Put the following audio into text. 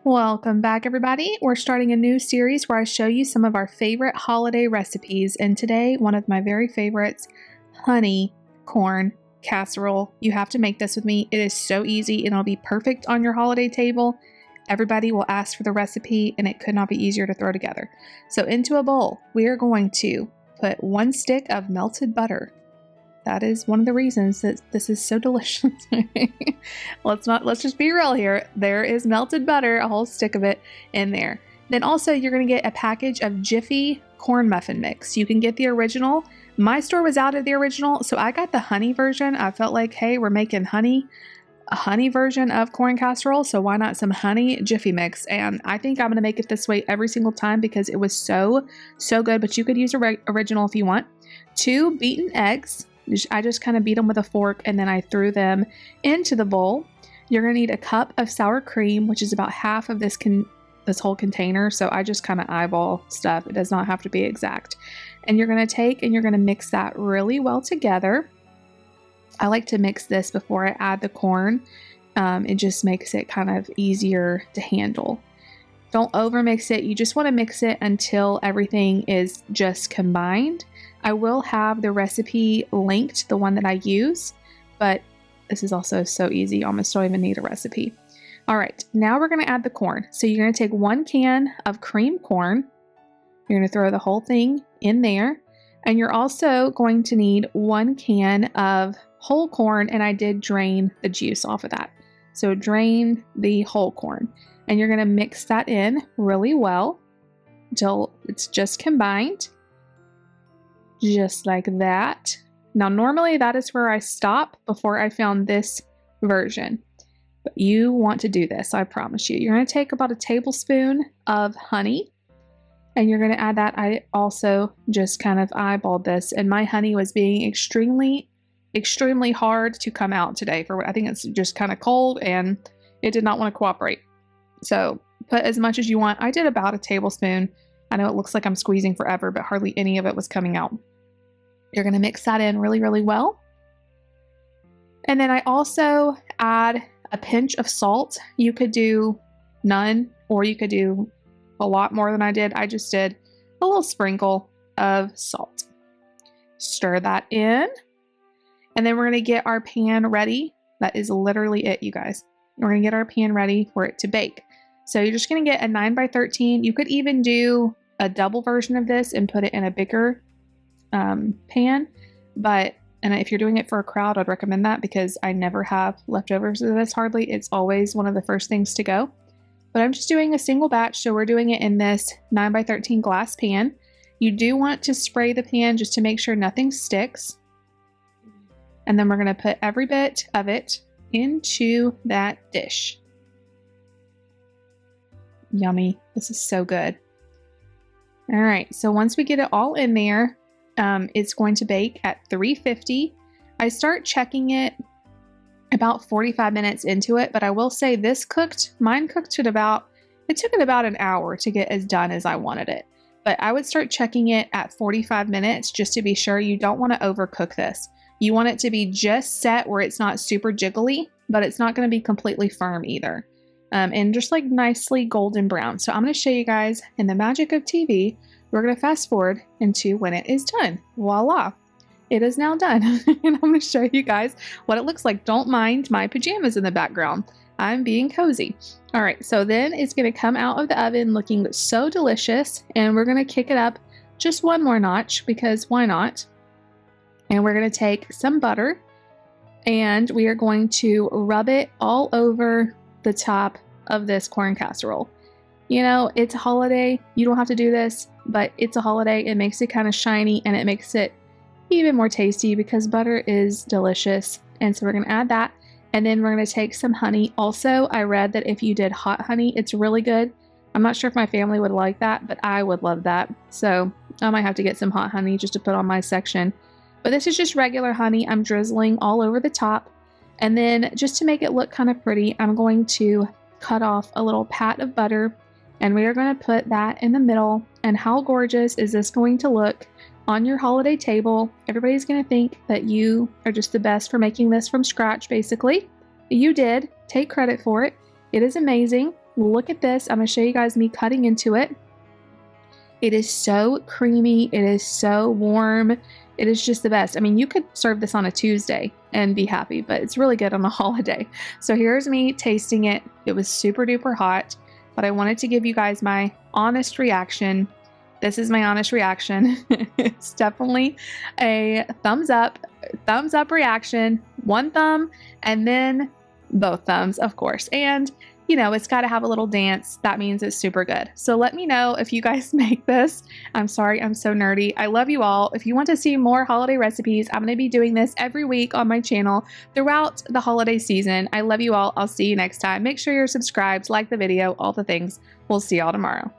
Welcome back, everybody. We're starting a new series where I show you some of our favorite holiday recipes, and today one of my very favorites, honey corn casserole. You have to make this with me. It is so easy and it'll be perfect on your holiday table. Everybody will ask for the recipe and it could not be easier to throw together. So into a bowl, we are going to put 1 stick of melted butter. That is one of the reasons that this is so delicious. Let's just be real here. There is melted butter, a whole stick of it in there. Then also you're going to get a package of Jiffy corn muffin mix. You can get the original. My store was out of the original, so I got the honey version. I felt like, hey, we're making a honey version of corn casserole, so why not some honey Jiffy mix? And I think I'm going to make it this way every single time because it was so good, but you could use original if you want. 2 beaten eggs. I just kind of beat them with a fork and then I threw them into the bowl. You're going to need a cup of sour cream, which is about half of this whole container. So I just kind of eyeball stuff. It does not have to be exact. And you're going to take and you're going to mix that really well together. I like to mix this before I add the corn. It just makes it kind of easier to handle. Don't over mix it. You just want to mix it until everything is just combined. I will have the recipe linked, the one that I use, but this is also so easy. Almost don't even need a recipe. All right, now we're going to add the corn. So you're going to take 1 can of cream corn. You're going to throw the whole thing in there. And you're also going to need 1 can of whole corn, and I did drain the juice off of that. So drain the whole corn. And you're going to mix that in really well until it's just combined. Just like that. Now, normally that is where I stop before I found this version. But you want to do this, I promise you. You're going to take about a tablespoon of honey. And you're going to add that. I also just kind of eyeballed this. And my honey was being extremely hard to come out today. I think it's just kind of cold and it did not want to cooperate. So put as much as you want. I did about a tablespoon. I know it looks like I'm squeezing forever, but hardly any of it was coming out. You're going to mix that in really well. And then I also add a pinch of salt. You could do none, or you could do a lot more than I did. I just did a little sprinkle of salt. Stir that in. And then we're going to get our pan ready. That is literally it, you guys. We're going to get our pan ready for it to bake. So you're just going to get a 9x13. You could even do a double version of this and put it in a bigger pan. And if you're doing it for a crowd, I'd recommend that because I never have leftovers of this hardly. It's always one of the first things to go. But I'm just doing a single batch, so we're doing it in this 9x13 glass pan. You do want to spray the pan just to make sure nothing sticks. And then we're going to put every bit of it into that dish. Yummy. This is so good. All right, so once we get it all in there, it's going to bake at 350. I start checking it about 45 minutes into it, but I will say mine cooked it took it about an hour to get as done as I wanted it. But I would start checking it at 45 minutes just to be sure. You don't want to overcook this. You want it to be just set where it's not super jiggly, but it's not going to be completely firm either. And just like nicely golden brown. So I'm going to show you guys in the magic of TV. We're going to fast forward into when it is done. Voila. It is now done. And I'm going to show you guys what it looks like. Don't mind my pajamas in the background. I'm being cozy. All right. So then it's going to come out of the oven looking so delicious. And we're going to kick it up just one more notch because why not? And we're going to take some butter and we are going to rub it all over the top of this corn casserole. You know, it's a holiday. You don't have to do this, but it's a holiday. It makes it kind of shiny and it makes it even more tasty because butter is delicious. And so we're going to add that. And then we're going to take some honey. Also, I read that if you did hot honey, it's really good. I'm not sure if my family would like that, but I would love that. So I might have to get some hot honey just to put on my section. But this is just regular honey. I'm drizzling all over the top. And then just to make it look kind of pretty, I'm going to cut off a little pat of butter and we are going to put that in the middle. And how gorgeous is this going to look on your holiday table? Everybody's going to think that you are just the best for making this from scratch, basically. You did. Take credit for it. It is amazing. look at this. I'm going to show you guys me cutting into it. It is so creamy. It is so warm. It is just the best. I mean, you could serve this on a Tuesday and be happy, but it's really good on a holiday. So here's me tasting it. It was super duper hot, but I wanted to give you guys my honest reaction. This is my honest reaction. It's definitely a thumbs up reaction. One thumb and then both thumbs, of course. And you know, it's got to have a little dance. That means it's super good. So let me know if you guys make this. I'm sorry, I'm so nerdy. I love you all. If you want to see more holiday recipes, I'm going to be doing this every week on my channel throughout the holiday season. I love you all. I'll see you next time. Make sure you're subscribed, like the video, all the things. We'll see y'all tomorrow.